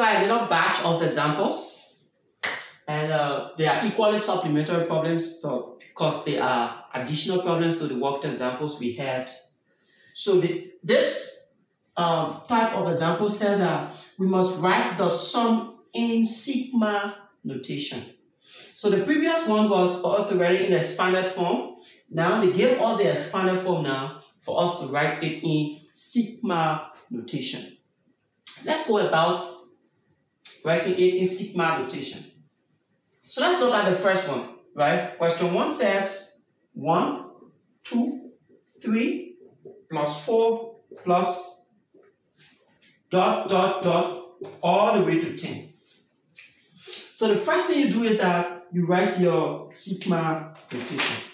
slide another batch of examples, and they are equally supplementary problems because they are additional problems to the worked examples we had. So this type of example said that we must write the sum in sigma notation. So the previous one was for us to write it in expanded form. Now they gave us the expanded form now for us to write it in sigma notation. Let's go about writing it in sigma notation. So let's look at the first one, right? Question 1 says 1, 2, 3 plus 4 plus dot dot dot all the way to 10. So the first thing you do is that you write your sigma notation.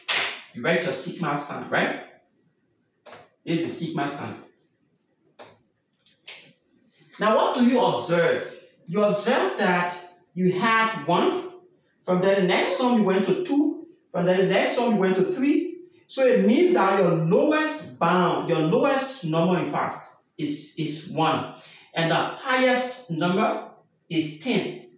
You write your sigma sign, right? This is sigma sign. Now what do you observe? You observe that you had 1, from then the next sum you went to 2, from then the next sum you went to 3. So it means that your lowest bound, your lowest number in fact, is 1. And the highest number is 10.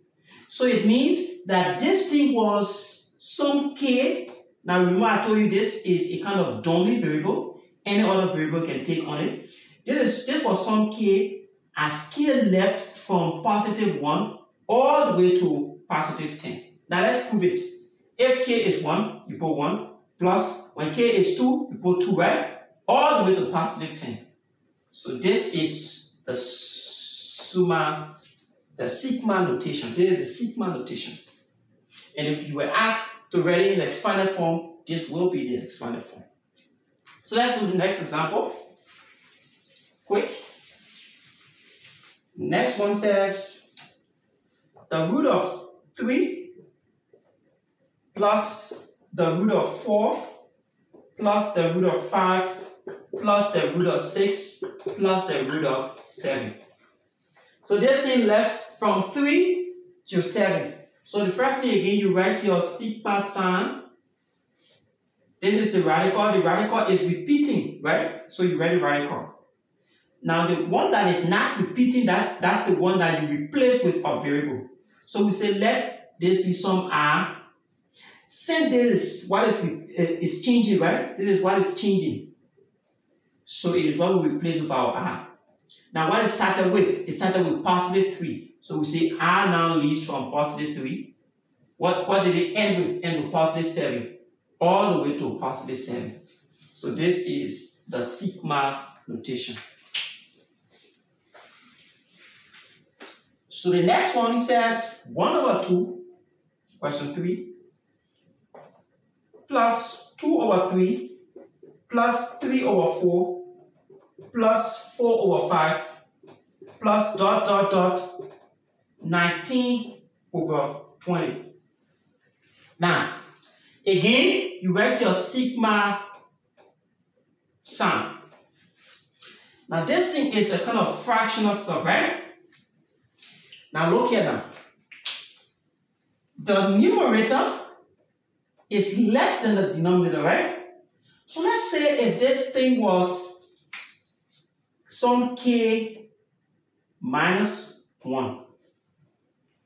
So it means that this thing was some k. Now remember I told you this is a kind of dummy variable. Any other variable can take on it. This was some k as k left from positive 1 all the way to positive 10. Now let's prove it. If k is 1, you put 1, plus when k is 2, you put 2, right? All the way to positive 10. So this is the sigma notation. This is the sigma notation. And if you were asked to write it in the expanded form, this will be the expanded form. So let's do the next example. Quick. Next one says the root of 3 plus the root of 4 plus the root of 5 plus the root of 6 plus the root of 7. So this thing left from 3 to 7. So the first thing again, you write your sigma sign. This is the radical. The radical is repeating, right? So you write the radical. Now the one that is not repeating, that's the one that you replace with a variable. So we say let this be some r. Since this is what is changing, right? This is what is changing. So it is what we replace with our r. Now what it started with? It started with positive 3. So we say r now leaves from positive 3. What did it end with? End with positive 7. All the way to positive 7. So this is the sigma notation. So the next one says 1 over 2, question 3, plus 2 over 3, plus 3 over 4, plus 4 over 5, plus dot dot dot 19 over 20. Now, again, you write your sigma sign. Now this thing is a kind of fractional stuff, right? Now look here now. The numerator is less than the denominator, right? So let's say if this thing was some k minus 1,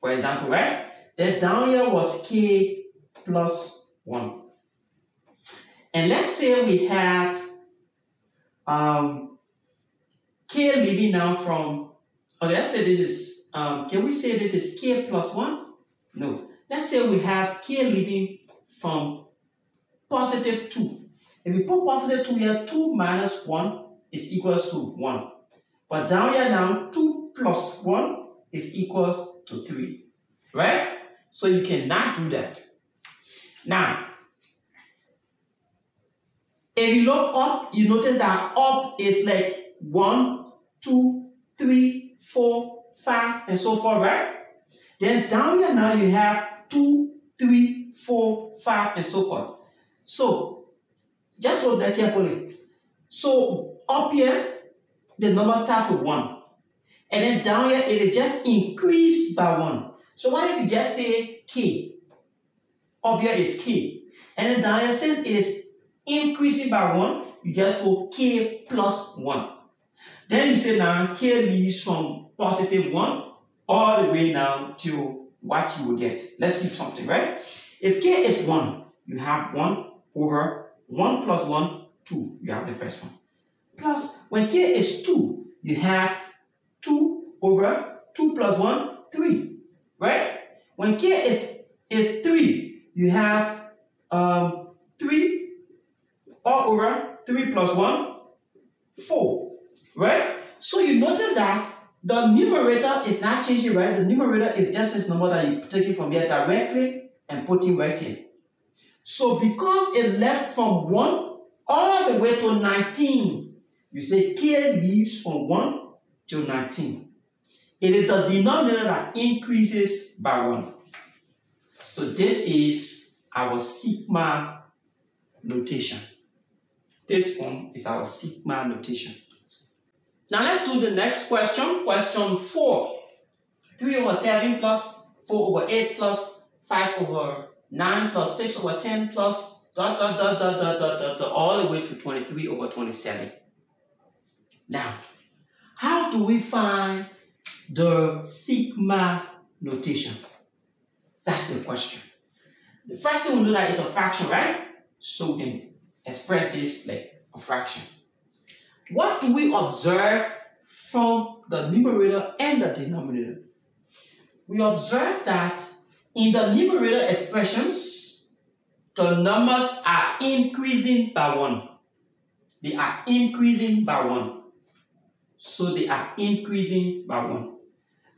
for example, right? Then down here was k plus 1. And let's say we had k leaving now from, okay, let's say this is, can we say this is k plus 1? No. Let's say we have k leaving from positive 2. If we put positive 2 here, 2 minus 1 is equals to 1. But down here now, 2 plus 1 is equals to 3. Right? So you cannot do that. Now, if you look up, you notice that up is like 1, 2, 3, 4, 5, and so forth, right? Then down here now you have 2, 3, 4, 5, and so forth. So, just look there carefully. So, up here, the number starts with 1. And then down here, it is just increased by 1. So, what if you just say k? Up here is k. And then down here, since it is increasing by 1, you just put k plus 1. Then you say now k leaves from positive 1 all the way now to what you will get. Let's see something, right? If k is 1, you have 1 over 1 plus 1, 2. You have the first one. Plus, when k is 2, you have 2 over 2 plus 1, 3. Right? When k is 3, you have 3 all over 3 plus 1, 4. Right? So you notice that the numerator is not changing, right? The numerator is just this number that you take it from here directly and put it right here. So because it left from 1 all the way to 19, you say k leaves from 1 to 19. It is the denominator that increases by 1. So this is our sigma notation. This one is our sigma notation. Now let's do the next question. Question 4. 3 over 7 plus 4 over 8 plus 5 over 9 plus 6 over 10 plus all the way to 23 over 27. Now, how do we find the sigma notation? That's the question. The first thing we do that is a fraction, right? So we can express this like a fraction. What do we observe from the numerator and the denominator? We observe that in the numerator expressions, the numbers are increasing by 1. They are increasing by 1. So they are increasing by 1.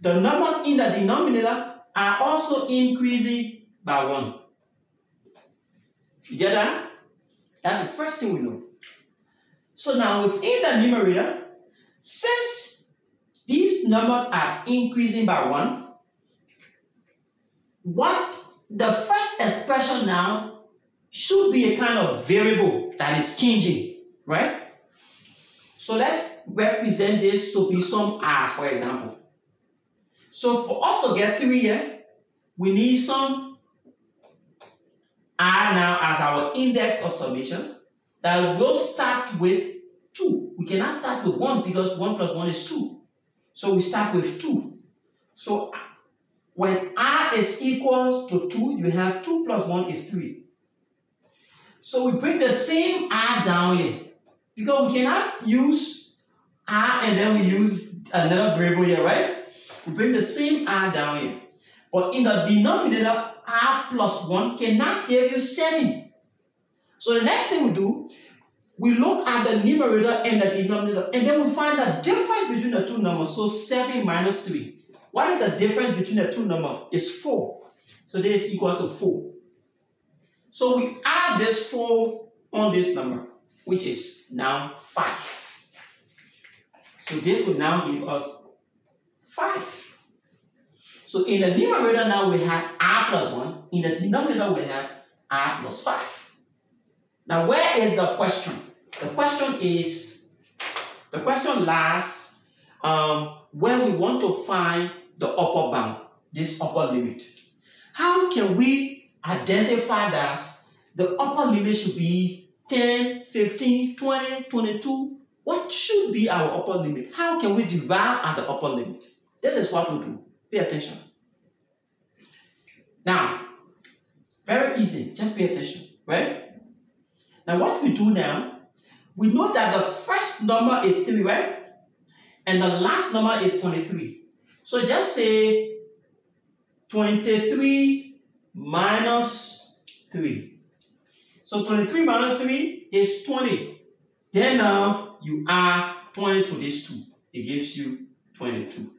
The numbers in the denominator are also increasing by 1. You get that? That's the first thing we know. So now within the numerator, since these numbers are increasing by 1, what the first expression now should be a kind of variable that is changing, right? So let's represent this to be some r, for example. So for us to get 3 here, we need some r now as our index of summation that will start with 2. We cannot start with 1 because 1 plus 1 is 2. So we start with 2. So when r is equal to 2, you have 2 plus 1 is 3. So we bring the same r down here because we cannot use r and then we use another variable here, right? We bring the same r down here. But in the denominator, r plus 1 cannot give you 7. So the next thing we do, we look at the numerator and the denominator, and then we find the difference between the two numbers. So 7 minus 3. What is the difference between the two numbers? It's 4. So this is equal to 4. So we add this 4 on this number, which is now 5. So this will now give us 5. So in the numerator now we have r plus 1. In the denominator we have r plus 5. Now where is the question? The question lies when we want to find the upper bound, this upper limit. How can we identify that the upper limit should be 10, 15, 20, 22? What should be our upper limit? How can we derive at the upper limit? This is what we do. Pay attention. Now, very easy. Just pay attention, right? Now, what we do now, we know that the first number is 3, right? And the last number is 23. So just say 23 minus 3. So 23 minus 3 is 20. Then now you add 20 to this 2. It gives you 22.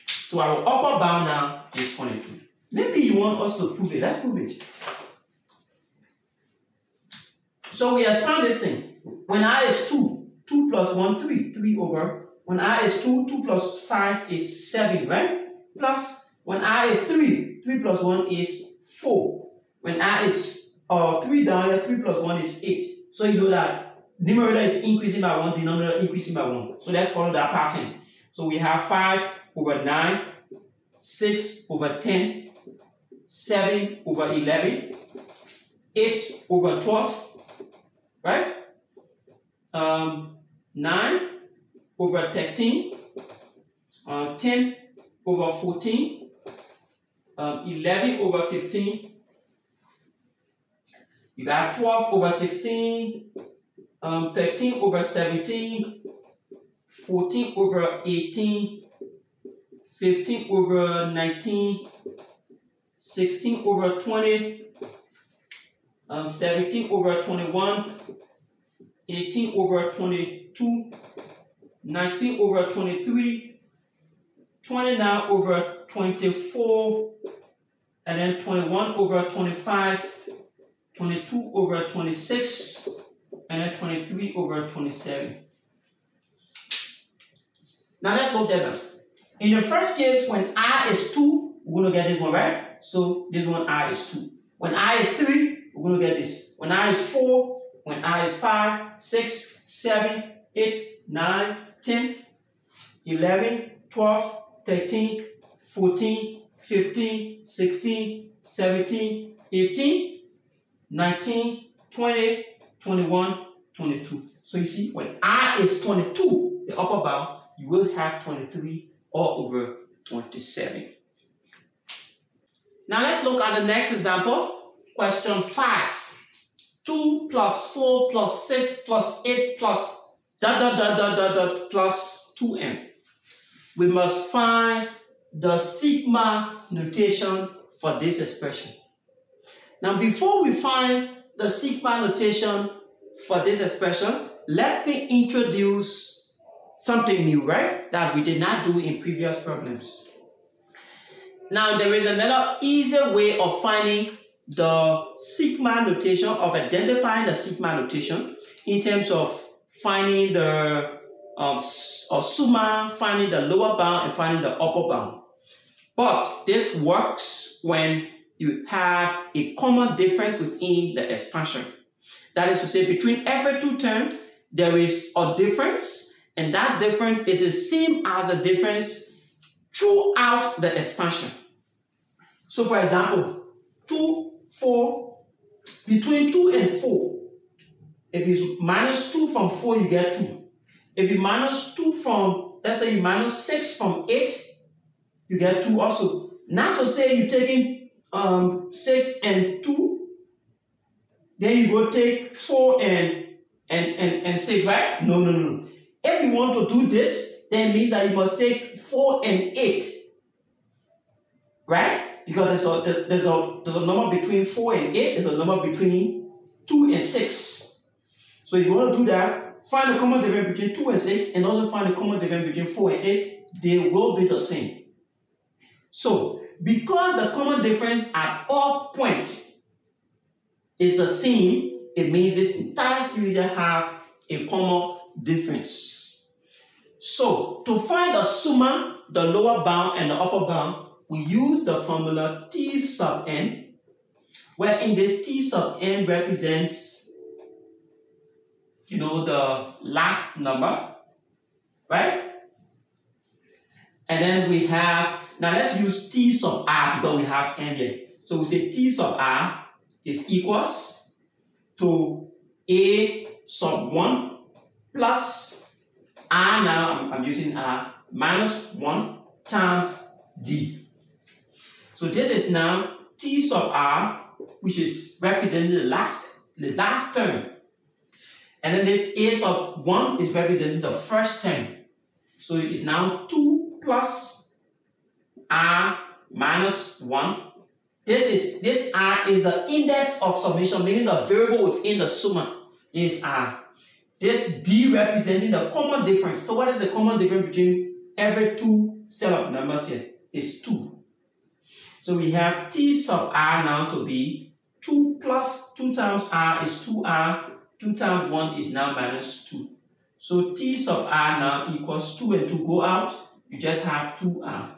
So our upper bound now is 22. Maybe you want us to prove it. Let's prove it. So we expand this thing. When I is 2, 2 plus 1, 3. 3 over. When I is 2, 2 plus 5 is 7, right? Plus, when I is 3, 3 plus 1 is 4. When I is 3 down here, 3 plus 1 is 8. So you know that numerator is increasing by 1, denominator increasing by 1. So let's follow that pattern. So we have 5 over 9, 6 over 10, 7 over 11, 8 over 12, right? 9 over 13, 10 over 14, 11 over 15, you got 12 over 16, 13 over 17, 14 over 18, 15 over 19, 16 over 20, 17 over 21, 18 over 22, 19 over 23, 29 over 24, and then 21 over 25, 22 over 26, and then 23 over 27. Now let's look at that. In the first case, when I is 2, we're going to get this one, right? So this one I is 2. When I is 3, we're going to get this. When I is 4, when I is 5, 6, 7, 8, 9, 10, 11, 12, 13, 14, 15, 16, 17, 18, 19, 20, 21, 22. So you see, when I is 22, the upper bound, you will have 23 all over 27. Now let's look at the next example. Question 5. 2 plus 4 plus 6 plus 8 plus plus 2m. We must find the sigma notation for this expression. Now before we find the sigma notation for this expression, let me introduce something new, right? That we did not do in previous problems. Now there is another easier way of finding the sigma notation, of identifying the sigma notation in terms of finding the summa, finding the lower bound and finding the upper bound. But this works when you have a common difference within the expansion. That is to say, between every two terms, there is a difference, and that difference is the same as the difference throughout the expansion. So for example, 2, 4, between 2 and 4, if you minus 2 from 4, you get 2. If you minus 2 from, let's say you minus 6 from 8, you get 2 also. Not to say you're taking 6 and 2, then you go take 4 and 6, right? No. If you want to do this, then it means that you must take 4 and 8, right? Because there's a number between 4 and 8, there's a number between 2 and 6. So if you want to do that, find the common difference between 2 and 6, and also find the common difference between 4 and 8. They will be the same. So, because the common difference at all points is the same, it means this entire series have a common difference. So, to find the summa, the lower bound and the upper bound, we use the formula T sub n, where in this T sub n represents, the last number, right? And then we have, now let's use T sub r because we have n here. So we say T sub r is equals to a sub 1 plus r, now I'm using r, minus 1 times d. So this is now T sub r, which is representing the last term. And then this a sub 1 is representing the first term. So it is now 2 plus r minus 1. This r is the index of summation, meaning the variable within the summa is r. This d representing the common difference. So what is the common difference between every two set of numbers here? Is 2. So we have T sub r now to be 2 plus 2 times r is 2r. 2 times 1 is now minus 2. So T sub r now equals 2 and 2 go out. You just have 2r.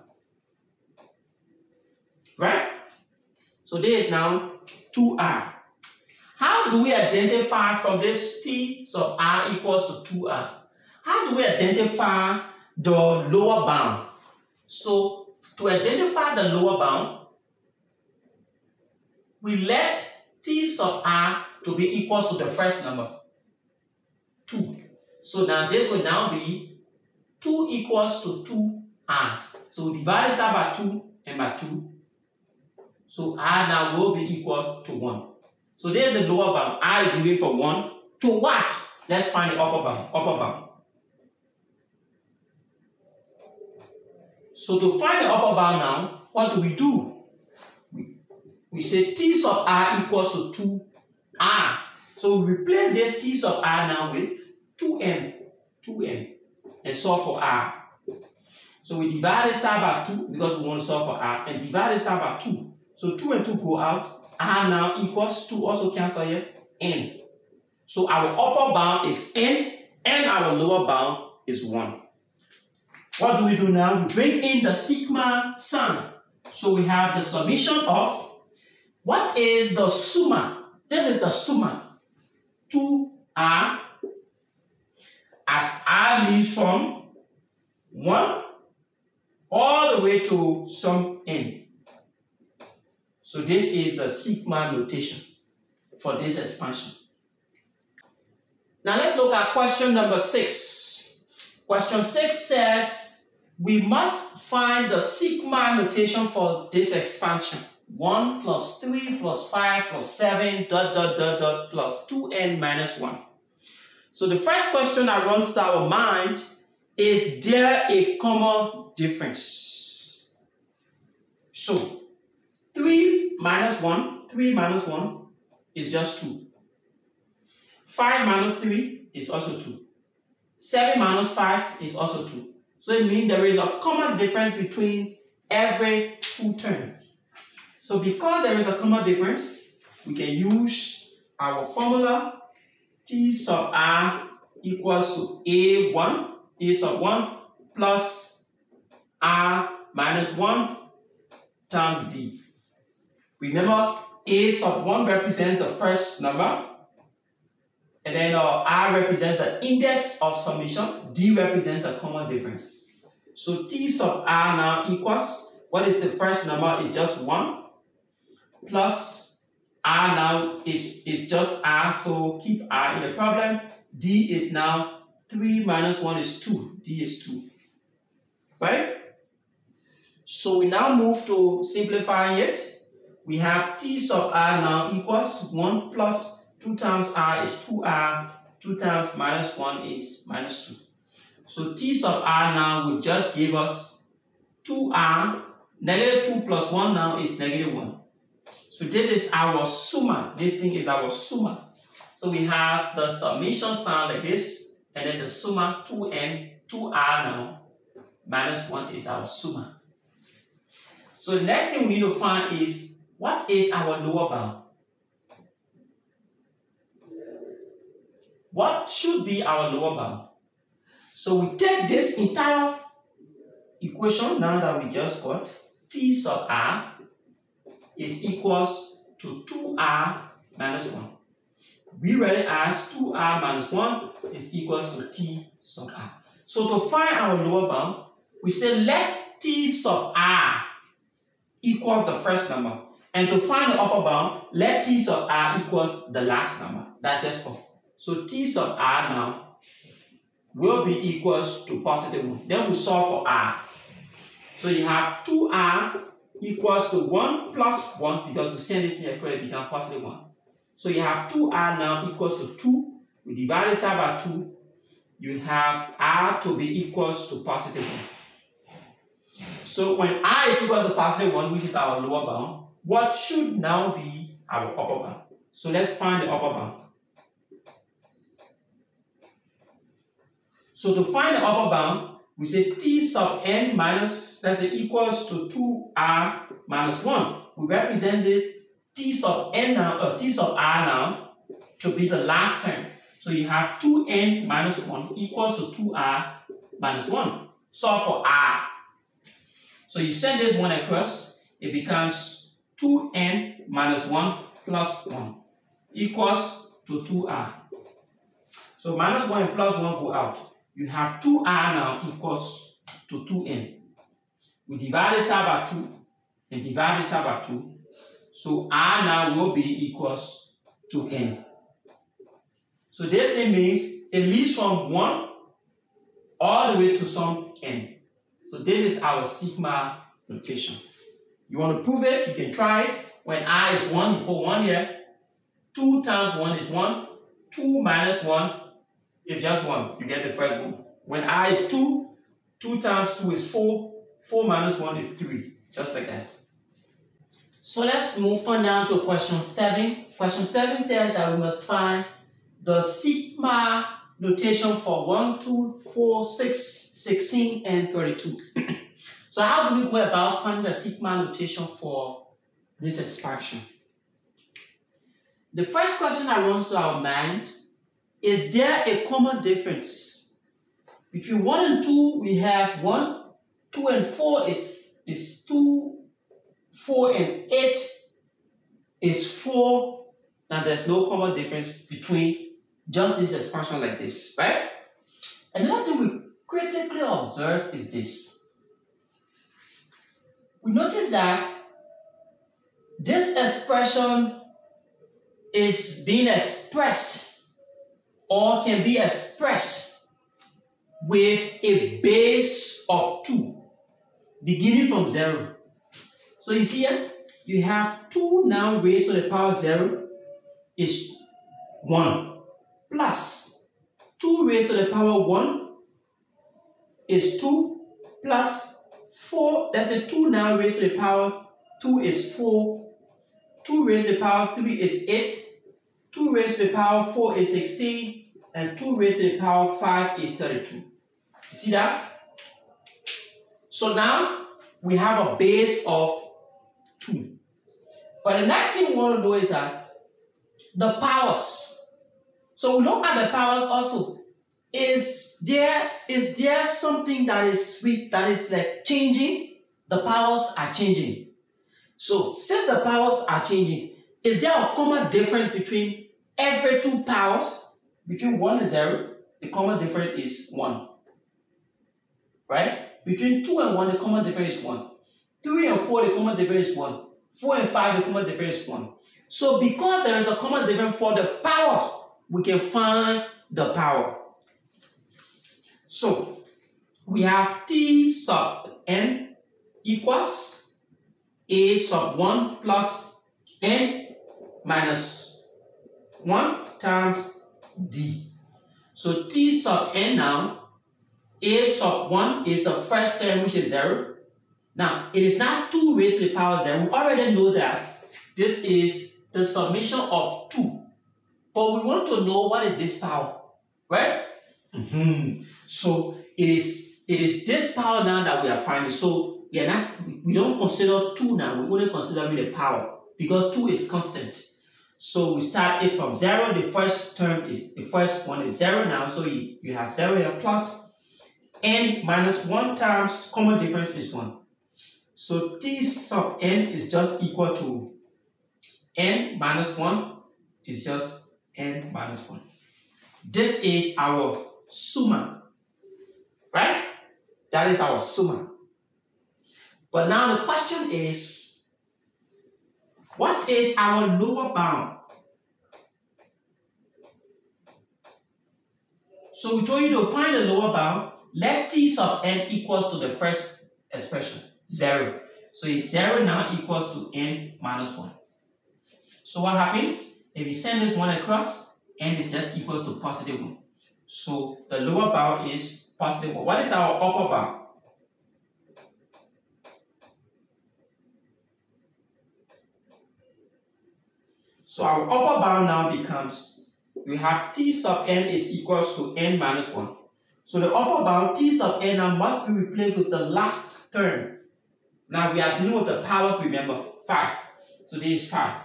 Right? So this is now 2r. How do we identify from this T sub r equals to 2r? How do we identify the lower bound? So to identify the lower bound, we let T sub r to be equal to the first number, 2. So now this will now be 2 equals to 2 r. So we divide this out by 2 and by 2. So r now will be equal to 1. So there's the lower bound. R is given from 1 to what? Let's find the upper bound. Upper bound. So to find the upper bound now, what do? We say t sub r equals to 2r. So we replace this t sub r now with 2n, and solve for r. So we divide this out by 2 because we want to solve for r, and divide this out by 2. So 2 and 2 go out. R now equals 2, also cancel here, n. So our upper bound is n, and our lower bound is 1. What do we do now? We bring in the sigma sign. So we have the summation of, what is the summa? This is the summa. 2r, as r leaves from 1 all the way to some n. So this is the sigma notation for this expansion. Now let's look at question number 6. Question 6 says we must find the sigma notation for this expansion. 1 plus 3 plus 5 plus 7 plus 2n minus 1. So the first question that runs to our mind is there a common difference? So 3 minus 1 is just 2. 5 minus 3 is also 2. 7 minus 5 is also 2. So it means there is a common difference between every two terms. So because there is a common difference, we can use our formula t sub r equals to a sub 1 plus r minus 1 times d. Remember, a sub 1 represents the first number, and then r represents the index of summation, d represents the common difference. So t sub r now equals, what is the first number? Is just 1, plus r now is just r, so keep r in the problem. D is now 3 minus 1 is 2, d is 2, right? So we now move to simplifying it. We have t sub r now equals 1 plus 2 times r is 2r, 2 times minus 1 is minus 2. So t sub r now will just give us 2r, negative 2 plus 1 now is negative 1. So this is our summa. This thing is our summa. So we have the summation sign like this, and then the summa 2n, 2r now, minus 1 is our summa. So the next thing we need to find is, what is our lower bound? What should be our lower bound? So we take this entire equation now that we just got, t sub r is equals to 2r minus 1. We read it as 2r minus 1 is equals to t sub r. So to find our lower bound, we say let t sub r equals the first number. And to find the upper bound, let t sub r equals the last number. That's just all. So t sub r now will be equals to positive 1. Then we solve for r. So you have 2r equals to 1 plus 1, because we send this here, it becomes positive 1. So you have 2r now equals to 2. We divide this out by 2. You have r to be equals to positive 1. So when r is equal to positive 1, which is our lower bound, what should now be our upper bound? So let's find the upper bound. So to find the upper bound, we say t sub n minus, let's say, equals to 2r minus 1. We represent it t sub n now, t sub r now to be the last term. So you have 2n minus 1 equals to 2r minus 1. Solve for r. So you send this one across, it becomes 2n minus 1 plus 1 equals to 2r. So minus 1 and plus 1 go out. You have 2r now equals to 2n. We divide this out by 2 and divide this out by 2. So r now will be equals to n. So this thing means it leads from 1 all the way to some n. So this is our sigma notation. You want to prove it, you can try it. When I is 1, you put 1 here. 2 times 1 is 1. 2 minus 1 is just 1. You get the first one. When I is 2, 2 times 2 is 4. 4 minus 1 is 3. Just like that. So let's move on now to question 7. Question 7 says that we must find the sigma notation for 1, 2, 4, 6, 16, and 32. So how do we go about finding the sigma notation for this expansion? The first question that runs to our mind, is there a common difference? Between 1 and 2, we have 1. 2 and 4 is 2. 4 and 8 is 4. Now there's no common difference between just this expression like this, right? Another thing we critically observe is this. We notice that this expression is being expressed or can be expressed with a base of 2, beginning from 0. So you see here, you have 2 now raised to the power 0 is 1, plus 2 raised to the power 1 is 2, plus 4, that's a 2 now raised to the power 2 is 4, 2 raised to the power 3 is 8, 2 raised to the power 4 is 16, and 2 raised to the power 5 is 32. You see that? So now we have a base of 2. But the next thing we want to know is that the powers. So we look at the powers also. Is there something that is like changing? The powers are changing. So since the powers are changing, is there a common difference between every 2 powers? Between 1 and 0, the common difference is 1. Right? Between 2 and 1, the common difference is 1. 3 and 4, the common difference is 1. 4 and 5, the common difference is 1. So because there is a common difference for the powers, we can find the power. So we have T sub n equals A sub 1 plus n minus 1 times D. So T sub n now, A sub 1 is the first term, which is 0. Now, it is not 2 raised to the power 0. We already know that this is the summation of 2. But we want to know what is this power, right? So it is this power now that we are finding. So we don't consider 2 now. We only consider the power because 2 is constant. So we start it from 0. The first one is 0 now. So you have 0 here plus n minus 1 times common difference is 1. So T sub n is just equal to n minus 1 is just n minus 1. This is our summa, right? That is our summa. But now the question is, what is our lower bound? So we told you to find the lower bound. Let T sub n equals to the first expression, 0. So it's 0 now equals to n minus 1. So what happens? If we send this 1 across, n is just equals to positive 1. So the lower bound is positive 1. What is our upper bound? So our upper bound now becomes, we have T sub n is equals to n minus 1. So the upper bound, T sub n now must be replaced with the last term. Now we are dealing with the powers, remember, 5. So this is 5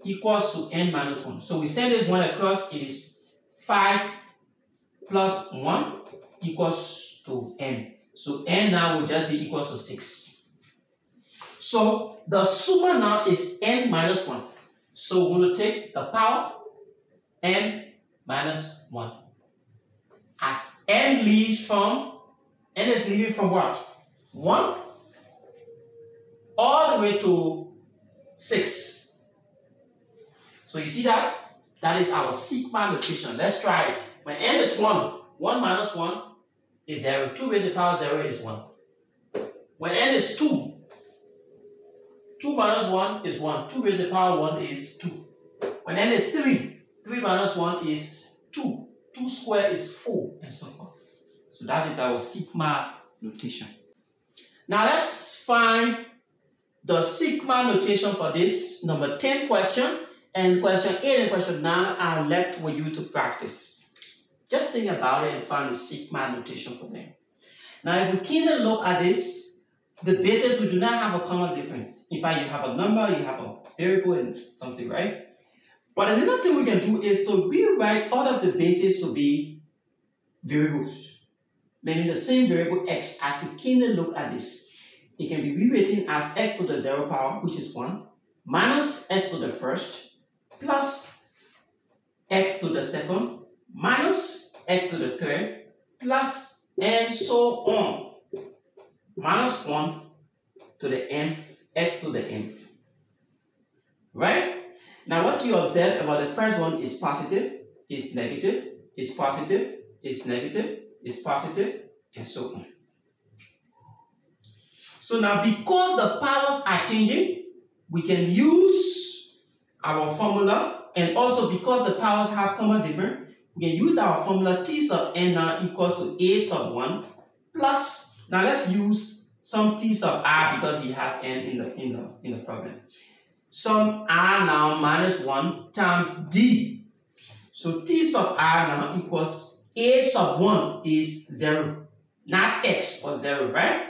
equals to n minus 1. So we send this 1 across, it is 5 plus 1 equals to n. So n now will just be equals to 6. So the summa now is n minus 1. So we're going to take the power n minus 1. As n is leaving from what? 1 all the way to 6. So you see that? That is our sigma notation. Let's try it. When n is 1, 1 minus 1 is 0. 2 raised to the power 0 is 1. When n is 2, 2 minus 1 is 1. 2 raised to the power 1 is 2. When n is 3, 3 minus 1 is 2. 2 squared is 4, and so forth. So that is our sigma notation. Now let's find the sigma notation for this number 10 question, and question 8 and question 9 are left for you to practice. Just think about it and find the sigma notation for them. Now if we keenly look at this, the bases, we do not have a common difference. In fact, you have a number, you have a variable and something, right? But another thing we can do is to rewrite all of the bases to be variables, meaning the same variable x. As we keenly look at this, it can be rewritten as x to the 0 power, which is 1, minus x to the first, plus x to the second, minus x to the third, plus and so on, minus 1 to the nth, x to the nth. Right? Now what you observe about the first one is positive, is negative, is positive, is negative, is positive, and so on. So now because the powers are changing, we can use our formula, and also because the powers have common difference, we can use our formula t sub n now equals to a sub 1 plus, now let's use some t sub r because you have n in the problem. Some r now minus 1 times d. So t sub r now equals a sub 1 is 0, not x or 0, right?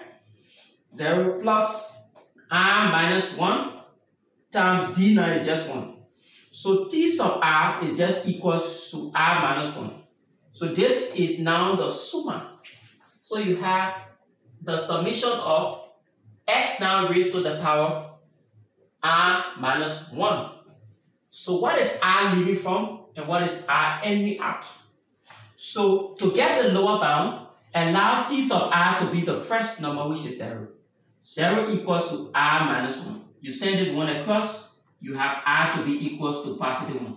0 plus r minus 1 times d now is just 1. So t sub r is just equals to r minus 1. So this is now the summa. So you have the summation of x now raised to the power r minus 1. So what is r leaving from and what is r ending out? So to get the lower bound, allow t sub r to be the first number, which is 0. 0 equals to r minus 1. You send this 1 across, you have r to be equals to positive 1.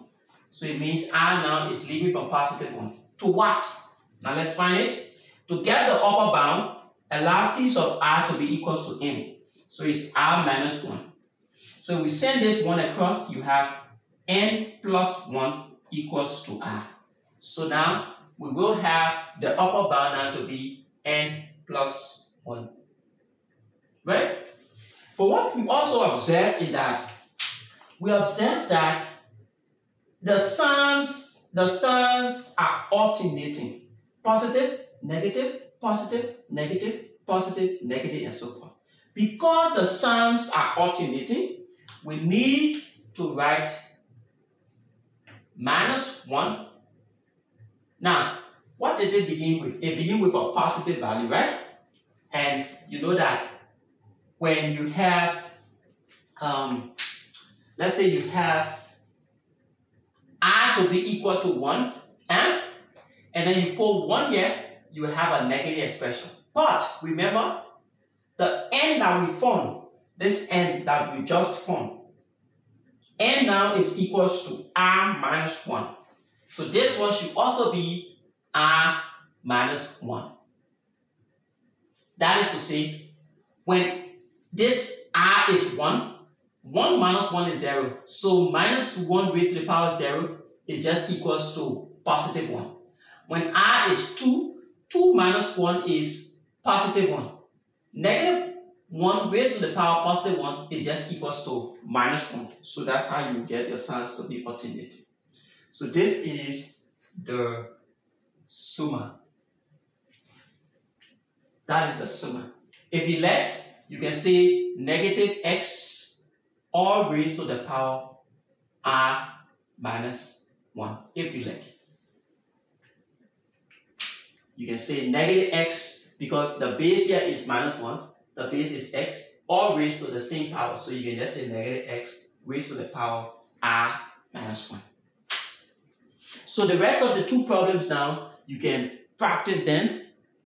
So it means r now is leaving from positive 1. To what? Now let's find it. To get the upper bound, allow t sub r to be equals to n. So it's r minus 1. So we send this 1 across, you have n plus 1 equals to r. So now we will have the upper bound now to be n plus 1. Right? But what we also observe is that we observe that the signs are alternating. Positive, negative, positive, negative, positive, negative, and so forth. Because the signs are alternating, we need to write minus 1. Now, what did it begin with? It began with a positive value, right? And you know that when you have, let's say you have r to be equal to 1, and then you put 1 here, you have a negative expression. But remember, the n that we formed, this n that we just formed, n now is equals to r minus 1. So this one should also be r minus 1. That is to say, when this r is 1, 1 minus 1 is 0. So minus 1 raised to the power 0 is just equals to positive 1. When r is 2, 2 minus 1 is positive 1. Negative 1 raised to the power positive 1 is just equals to minus 1. So that's how you get your signs to be alternating. So this is the summa. That is the summa. If you like, you can say negative x all raised to the power r minus 1, if you like. You can say negative x because the base here is minus 1, the base is x, all raised to the same power. So you can just say negative x raised to the power r minus 1. So the rest of the two problems now, you can practice them